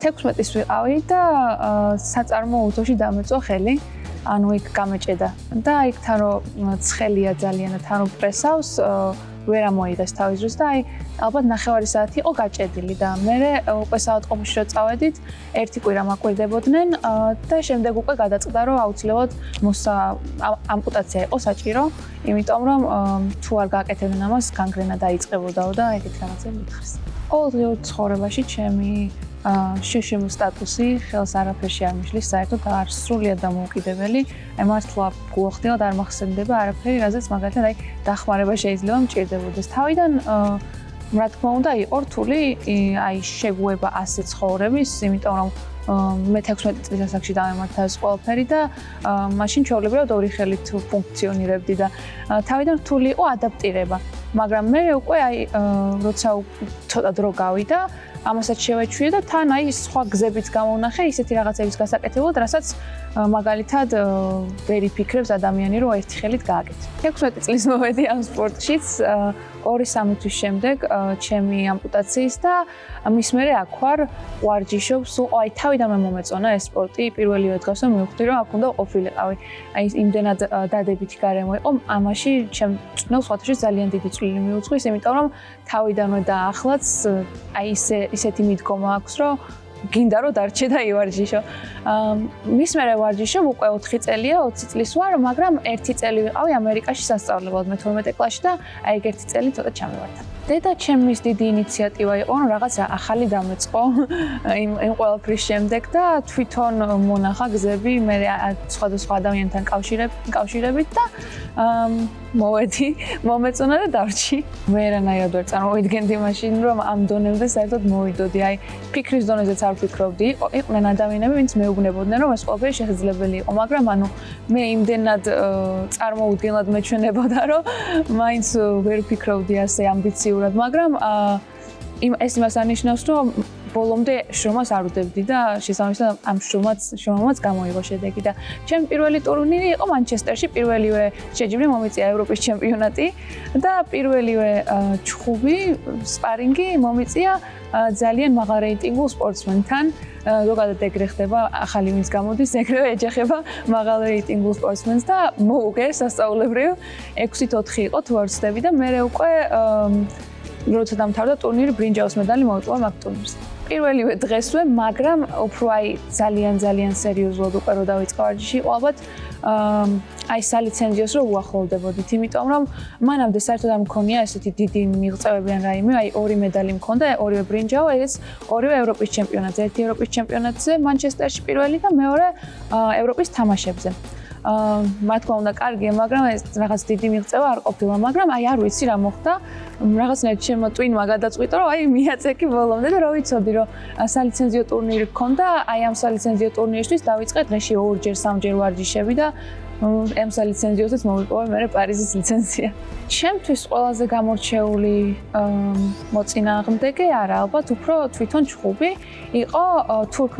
16-ის ვიყავი და საწარმო უთოში დამეწვა ხელი. ანუ იქ გამეჭედა და იქ თან რომ ცხელია ძალიან და თან რომ პრესავს ვერ ამოიღეს თავის დროს და ალბათ 9 საათი იყო გაჭედილი და მე უკვე საავადმყოფოში რო წავედით ერთი კვირა მაკვირდებოდნენ და შემდეგ უკვე გადაწყდა რომ აუცილებლად ამპუტაცია იყო საჭირო, იმიტომ რომ თუ არ გააკეთებდნენ ამას განგრენა დაიწყებოდაო და ეგეთ რაღაცები მითხეს. ყოველდღიურ ცხოვრებაში ჩემი შიშიმ სტატუსი ხელს არაფერში არ მიშლის, საერთოდ არ სრულიად დამოუკიდებელი. მართლა გულახდილად არ მახსენდება არაფერი, რაზეც მაგალითად დახმარება შეიძლება მჭირდებოდეს. თავიდან რა თქმა უნდა იყო რთული შეგუება ასე ცხოვრების, იმიტომ რომ მე 16 წლის ასაკში დავემართა ეს ყველაფერი და მაშინ ჩვეულებრივად ორი ხელით ფუნქციონირებდი და თავიდან რთული იყო ადაპტირება. მაგრამ მე უკვე როცა ცოტა დრო გავიდა ამასაც შევეჩვიე და თან სხვა გზებიც გამოვნახე ისეთი რაღაცების გასაკეთებლად, რასაც მაგალითად ვერ იფიქრებს ადამიანი, რომ ერთი ხელით გააკეთო. 16 წლის მოვედი ამ სპორტშიც, 2-3 თვის შემდეგ ჩემი ამპუტაციის და მის მერე აქ ვარ, ვარჯიშობ, სულ თავიდანვე მომეწონა ეს სპორტი, პირველივე დღეს მივხვდი, რომ აქ უნდა ყოფილიყავი. იმდენად დადებითი გარემო იყო, ამაში ჩემ წვნელ სხვათაშორის ძალიან დიდი წვლილი მიუძღვის, იმიტომ რომ თავიდანვე და ახლაც ისეთი მიდგომა აქვს, რომ გინდა რომ დარჩე და ივარჯიშო. მის მერე ვარჯიშობ უკვე 4 წელია, 20 წლის ვარ, მაგრამ 1 წელი ვიყავი ამერიკაში სასწავლებლად მე 12 კლასში და ეგ 1 წელი ცოტა ჩამევარდა. დედა ჩემის დიდი ინიციატივა იყო, რომ რაღაც ახალი დამეწყო იმ ყველაფრის შემდეგ და თვითონ მონახა გზები მე სხვადასხვა ადამიანთან კავშირებით და მოვედი, მომეწონა და დარჩი. ვერანაირად ვერ წარმოვიდგენდი მაშინ, რომ ამ დონემდე საერთოდ მოვიდოდი. ფიქრის დონეზეც არ ვფიქრობდი. იყვნენ ადამიანები, ვინც მეუბნებოდნენ, რომ ეს ყველაფერი შესაძლებელი იყო, მაგრამ მე იმდენად წარმოუდგენლად მეჩვენებოდა, რომ მაინც ვერ ვფიქრობდი ასე ამბიციურად, მაგრამ ეს იმას ანიშნავს, რომ ბოლომდე შრომას არ ვდებდი და შესაბამისად ამ შრომაც გამოიღო შედეგი და ჩემი პირველი ტურნირი იყო მანჩესტერში, პირველივე შეჯიბრი მომიწია ევროპის ჩემპიონატი და პირველივე ჩხუბი, სპარინგი მომიწია ძალიან მაღალ რეიტინგულ სპორტსმენთან. ზოგადად ეგრე ხდება, ახალი ვინც გამოდის, ეგრევე ეჯახება მაღალ რეიტინგულ სპორტსმენს და მოუგე სასწაულებრივ 6-4 იყო თუ არ ვცდები და მე უკვე როცა დამთავრდა ტურნირი, ბრინჯაოს медаლი მოვიპოვა მაგ ტურნირზე. პირველივე დღესვე, მაგრამ უფრო ძალიან სერიოზულად უკვე რო დავიწყე ვარჯიში, იყო ალბათ სალიცენზიოს რო უახლოვდებოდით, იმიტომ რომ მანამდე საერთოდ არ მქონია ესეთი დიდი მიღწევები ან რაიმე, 2 медаლი მქონდა, ორივე ბრინჯაო, ეს ორივე ევროპის ჩემპიონატზე, ერთი ევროპის ჩემპიონატზე, მანჩესტერში პირველი და მეორე ევროპის თამაშებზე. რა თქმა უნდა კარგია, მაგრამ ეს რაღაც დიდი მიღწევა არ ყოფილა, მაგრამ არ ვიცი რა მოხდა. რაღაცნაირად ჩემო ტვინმა გადაწყვიტა, რომ მიაწექი ბოლომდე და რა ვიცოდი, რომ სალიცენზიო ტურნირი გქონდა, ამ სალიცენზიო ტურნირისთვის დავიწყე დღეში 2-ჯერ 3-ჯერ ვარჯიშები და ამ სალიცენზიოსაც მოვიპოვე მე პარიზის ლიცენზია. ჩემთვის ყველაზე გამორჩეული მოწინააღმდეგე არა, ალბათ უფრო თვითონ ჩხუბი იყო თურქ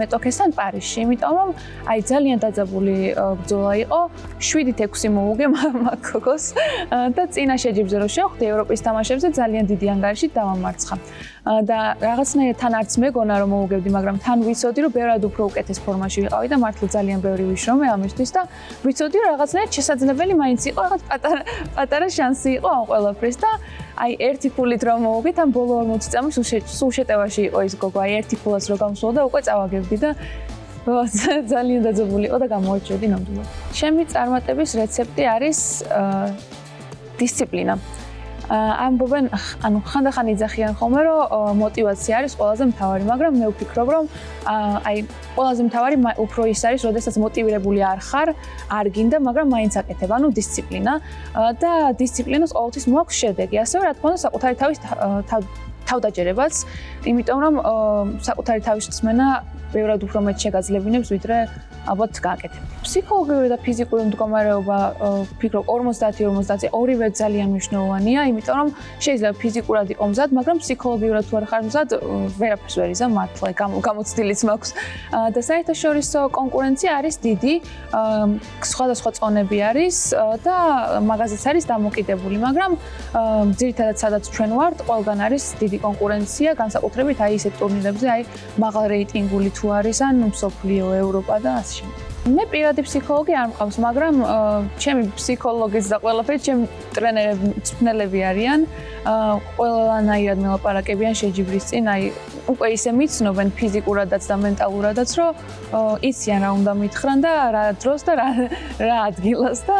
მეტოქესთან პარიზში, იმიტომ რომ ძალიან დაძაბული ბრძოლა იყო, 7-6 მოუგე მაკოგოს და წინა შეჯიბრზე რო შევხვდი ევროპის თამაშებზე ძალიან დიდი ანგარიშით დავამარცხა. და რაღაცნაირად თან არც მეგონა რომ მოუგებდი, მაგრამ თან ვიცოდი რომ ბევრად უფრო უკეთეს ფორმაში ვიყავი და მართლა ძალიან ბევრი ვიშრომე ამისთვის და ვიცოდი რომ რაღაცნაირად შესაძლებელი მაინც იყო, რაღაც პატარა შანსი იყო ამ ყველაფრის და ერთი ფულით რომ მოუგეთ, ამ ბოლო 40 წამი სულ შეტევაში იყო ის გოგო, ერთი ფულაც რო გამსულა და უკვე წავაგებდი და ძალიან დაძაბული იყო და გამოვაჩერდი ნამდვილად. ჩემი წარმატების რეცეპტი არის დისციპლინა. ამბობენ, ხანდახან იძახიან ხოლმე, რომ мотиваცია არის ყველაზე მთავარი, მაგრამ მე ვფიქრობ, რომ ყველაზე მთავარი უფრო ის არის, როდესაც მოტივირებული არ ხარ, არ გინდა, მაგრამ მაინც აკეთებ, დისციპლინა და დისციპლინას ყოველთვის მოაქვს შედეგი. ასევე რა თქმა უნდა, საკუთარი თავის თავდაჯერებაც, იმიტომ რომ საკუთარი თავის ხსმენა ბევრად უფრო მეტ შეგაძლებინებს, ვიდრე ალბათ გააკეთებს. ფსიქოლოგიური და ფიზიკური მდგომარეობა ვფიქრობ 50-50 ორივე ძალიან მნიშვნელოვანია, იმიტომ რომ შეიძლება ფიზიკურად იყო მზად, მაგრამ ფსიქოლოგიურად თუ არ ხარ მზად, ვერაფერს ვერ იზამ მართლა გამოცდილიც მაქვს. და საერთაშორისო კონკურენცია არის დიდი, სხვადასხვა წონები არის და მაგაზეც არის დამოკიდებული, მაგრამ ძირითადად სადაც ჩვენ ვართ, ყველგან არის დიდი კონკურენცია, განსაკუთრებით აი ისეთ ტურნირებზე, აი მაღალ რეიტინგული თუ არის ან მსოფლიო, ევროპა და ასე შემდეგ. მე პირადი ფსიქოლოგი არ მყავს, მაგრამ ჩემი ფსიქოლოგიც და ყველაფერი ჩემი ტრენერები, მწვრთნელები არიან. ყველანაირად მელაპარაკებიან შეჯიბრის წინ, აი უკვე ისე მიცნობენ ფიზიკურადაც და მენტალურადაც, რომ იციან რა უნდა მითხრან და რა დროს და რა ადგილას და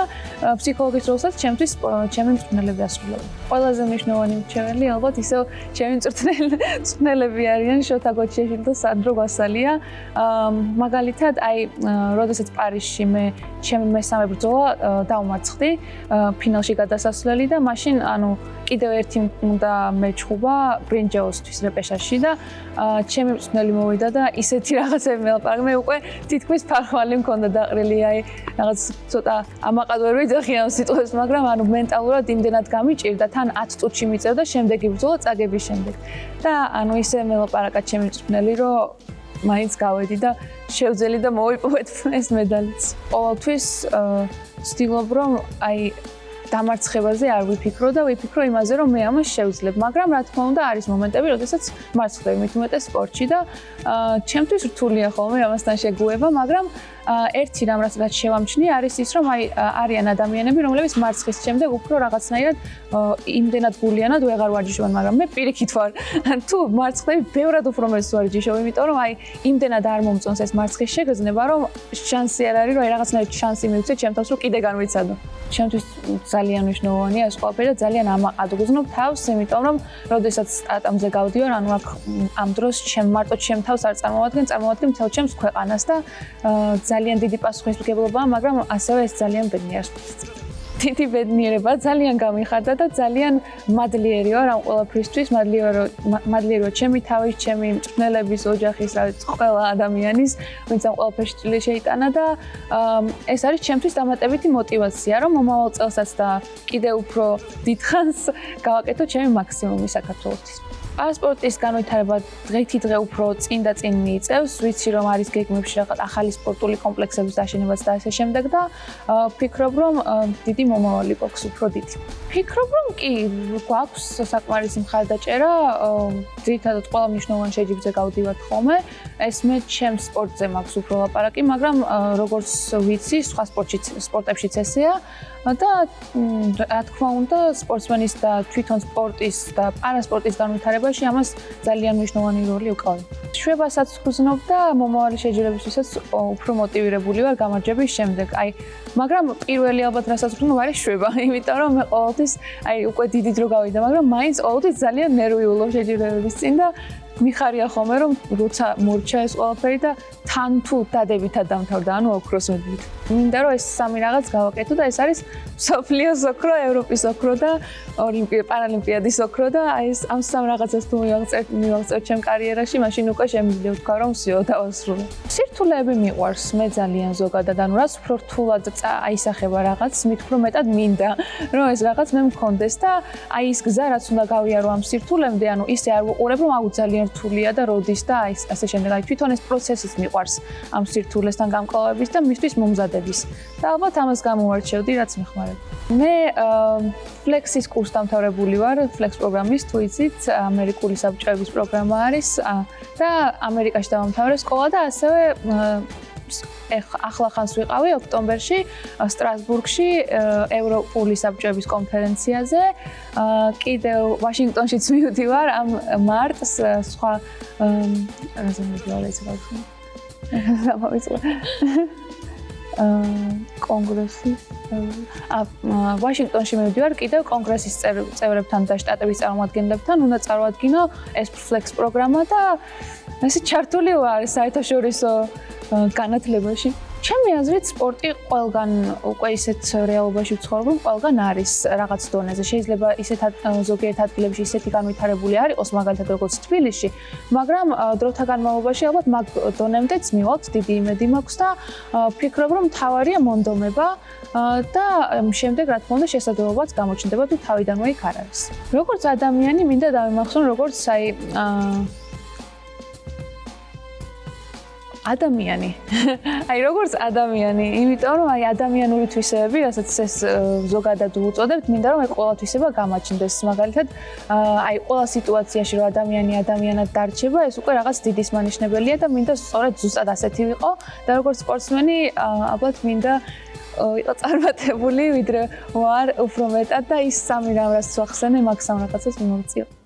ფსიქოლოგის როლსაც ჩემთვის ჩემი მწვრთნელები ასრულებენ. ყველაზე მნიშვნელოვანი მრჩეველი ალბათ ისევ ჩემი მწვრთნელები არიან, შოთა გოჩიაშვილი და სანდრო გვასალია. მაგალითად, აი როდესაც პარიზში მე ჩემი მესამე ბრძოლა დავმარცხდი ფინალში გადასასვლელი და მაშინ ანუ კიდევ ერთი უნდა მეჩხუბა ბრინჯაოსთვის რეპეშაჟში და ჩემი მწვრთნელი მოვიდა და ისეთი რაღაცები მელაპარაკე მე უკვე თითქმის ფარვალი მქონდა დაყრილი აი რაღაც ცოტა ამაყად ვერ ვიძახი ამ სიტყვებს მაგრამ ანუ მენტალურად იმდენად გამიჭირდა თან 10 წუთში მიწევდა შემდეგი ბრძოლა წაგების შემდეგ და ანუ ისე მელაპარაკა ჩემი მწვრთნელი რომ მაინც გავედი და შევძელი და მოვიპოვეთ ეს მედალიც. ყოველთვის ვცდილობ რომ აი დამარცხებაზე არ ვიფიქრო და ვიფიქრო იმაზე რომ მე ამას შევძლებ, მაგრამ რა თქმა უნდა არის მომენტები, როდესაც მარცხდები მით უმეტეს სპორტში და ჩემთვის რთულია ხოლმე ამასთან შეგუება, მაგრამ ერთი რამ რაც შევამჩნია არის ის რომ აი არიან ადამიანები, რომლებიც მარცხის შემდეგ უფრო რაღაცნაირად იმდენად გულიანად ვეღარ ვარჯიშობენ, მაგრამ მე პირიქით ვარ. თუ მარცხდები ბევრად უფრო მეც ვარჯიშობ, იმიტომ რომ აი იმდენად არ მომწონს ეს მარცხის შეგრძნება, რომ შანსი არ არის, რომ აი რაღაცნაირად შანსი მივცე ჩემ თავს, რომ კიდე განვიცადო. ჩემთვის ძალიან მნიშვნელოვანია ეს ყველაფერი და ძალიან ამაყად ვგრძნობ თავს, იმიტომ რომ როდესაც სტატამზე გავდივარ, ანუ აქ ამ დროს მარტო ჩემ თავს არ წარმოვადგენ მთელ ჩემს ქვეყანას და ძალიან დიდი პასუხისმგებლობაა, მაგრამ ასევე ეს ძალიან ბედნიერია. დიდი ბედნიერება ძალიან გამიხარდა და ძალიან მადლიერი ვარ ამ ყველაფრისთვის, მადლიერი ვარ ჩემი თავის, ჩემი მწვრთნელების, ოჯახის, ყველა ადამიანის, ვინც ამ ყველაფერში წვლილი შეიტანა და ეს არის ჩემთვის დამატებითი мотиваცია, რომ მომავალ წელსაც და კიდევ უფრო დიდხანს გავაკეთო ჩემი მაქსიმუმი საქართველოსთვის. პასპორტის განვითარება დღითიდღე უფრო წინ და წინ მიიწევს, ვიცი რომ არის გეგმებში რაღაც ახალი სპორტული კომპლექსების დაშენებაც და ასე შემდეგ და ვფიქრობ რომ დიდი მომავალი გვაქვს უფრო დიდი. ვფიქრობ რომ კი გვაქვს საკმარისი მხარდაჭერა, ძირითადად ყველა მნიშვნელოვან შეჯიბრზე გავდივართ ხოლმე, ეს მე ჩემს სპორტზე მაქვს უფრო ლაპარაკი, მაგრამ როგორც ვიცი, სხვა სპორტებშიც ესეა და რა თქმა უნდა სპორტსმენის და თვითონ სპორტის და პარასპორტის განვითარებაში ამას ძალიან მნიშვნელოვანი როლი უკავია. შვებასაც ვგრძნობ და მომავალი შეჯიბრებისთვისაც უფრო მოტივირებული ვარ გამარჯვების შემდეგ. აი, მაგრამ პირველი ალბათ რასაც ვგრძნობ არის შვება, იმიტომ რომ მე ყოველთვის აი უკვე დიდი დრო გავიდა, მაგრამ მაინც ყოველთვის ძალიან ნერვიულობ შეჯიბრებების წინ და მიხარია ხოლმე რომ როცა მორჩა ეს ყველაფერი და თან თუ დადებითად დამთავრდა, ანუ ოქროს მედლით. მინდა რომ ეს სამი რაღაც გავაკეთო და ეს არის მსოფლიოს ოქრო, ევროპის ოქრო და პარალიმპიადის ოქრო და აი ეს ამ სამ რაღაცას თუ მივაღწევ ჩემ კარიერაში, მაშინ უკვე შემიძლია ვთქვა რომ всё დავასრულე. სირთულეები მიყვარს მე ძალიან ზოგადად, ანუ რაც უფრო რთულად აისახება რაღაც, მით უფრო მეტად მინდა რომ ეს რაღაც მე მქონდეს და აი ის გზა რაც უნდა გავიარო ამ სირთულემდე, ანუ ისე არ ვუყურებ რომ აუ ძალიან რთულია და როდის და აი ასე შემდეგ. აი თვითონ ეს პროცესიც მიყვარს ამ სირთულესთან გამკლავების და მისთვის მომზადების. და ალბათ ამას გამოვარჩევდი, რაც მეხმარება. მე ფლექსის კურსს დამთავრებული ვარ, ფლექს პროგრამის, თუ იცით, ამერიკული საბჭოების პროგრამა არის და ამერიკაში დავამთავრე სკოლა და ასევე ახლა ხანს ვიყავი ოქტომბერში სტრასბურგში ევროპული საბჭოების კონფერენციაზე. კიდევ ვაშინგტონშიც მივდივარ ამ მარტს სხვა რაზე მივდივარ ეს გავხსნი. კონგრესის ვაშინგტონში მივდივარ კიდევ კონგრესის წევრებთან და შტატების წარმომადგენლებთან უნდა წარვადგინო ეს ფლექს პროგრამა და ესე ჩართული ვარ საერთაშორისო განათლებაში. ჩემი აზრით სპორტი ყველგან უკვე ისეთ რეალობაში ვცხოვრობ, რომ ყველგან არის რაღაც დონეზე. შეიძლება ისეთ ზოგიერთ ადგილებში ისეთი განვითარებული არ იყოს, მაგალითად როგორც თბილისში, მაგრამ დროთა განმავლობაში ალბათ მაგ დონემდეც მივალთ, დიდი იმედი მაქვს და ვფიქრობ, რომ მთავარია მონდომება და შემდეგ რა თქმა უნდა შესაძლებლობაც გამოჩნდება თუ თავიდანვე იქ არ არის. როგორც ადამიანი მინდა დავიმახსოვრ, როგორც ადამიანი. როგორც ადამიანი, იმიტომ რომ ადამიანური თვისებები, რასაც ეს ზოგადად უწოდებთ, მინდა რომ ყველა თვისება გამაჩნდეს. მაგალითად, ყველა სიტუაციაში რომ ადამიანი ადამიანად დარჩება, ეს უკვე რაღაც დიდის მანიშნებელია და მინდა სწორედ ზუსტად ასეთი ვიყო და როგორც სპორტსმენი, ალბათ მინდა იყო წარმატებული, ვიდრე ვარ უფრო მეტად და ის სამი რამ რაც ვახსენე, მაგ სამ რაღაცას მიმოვწიო.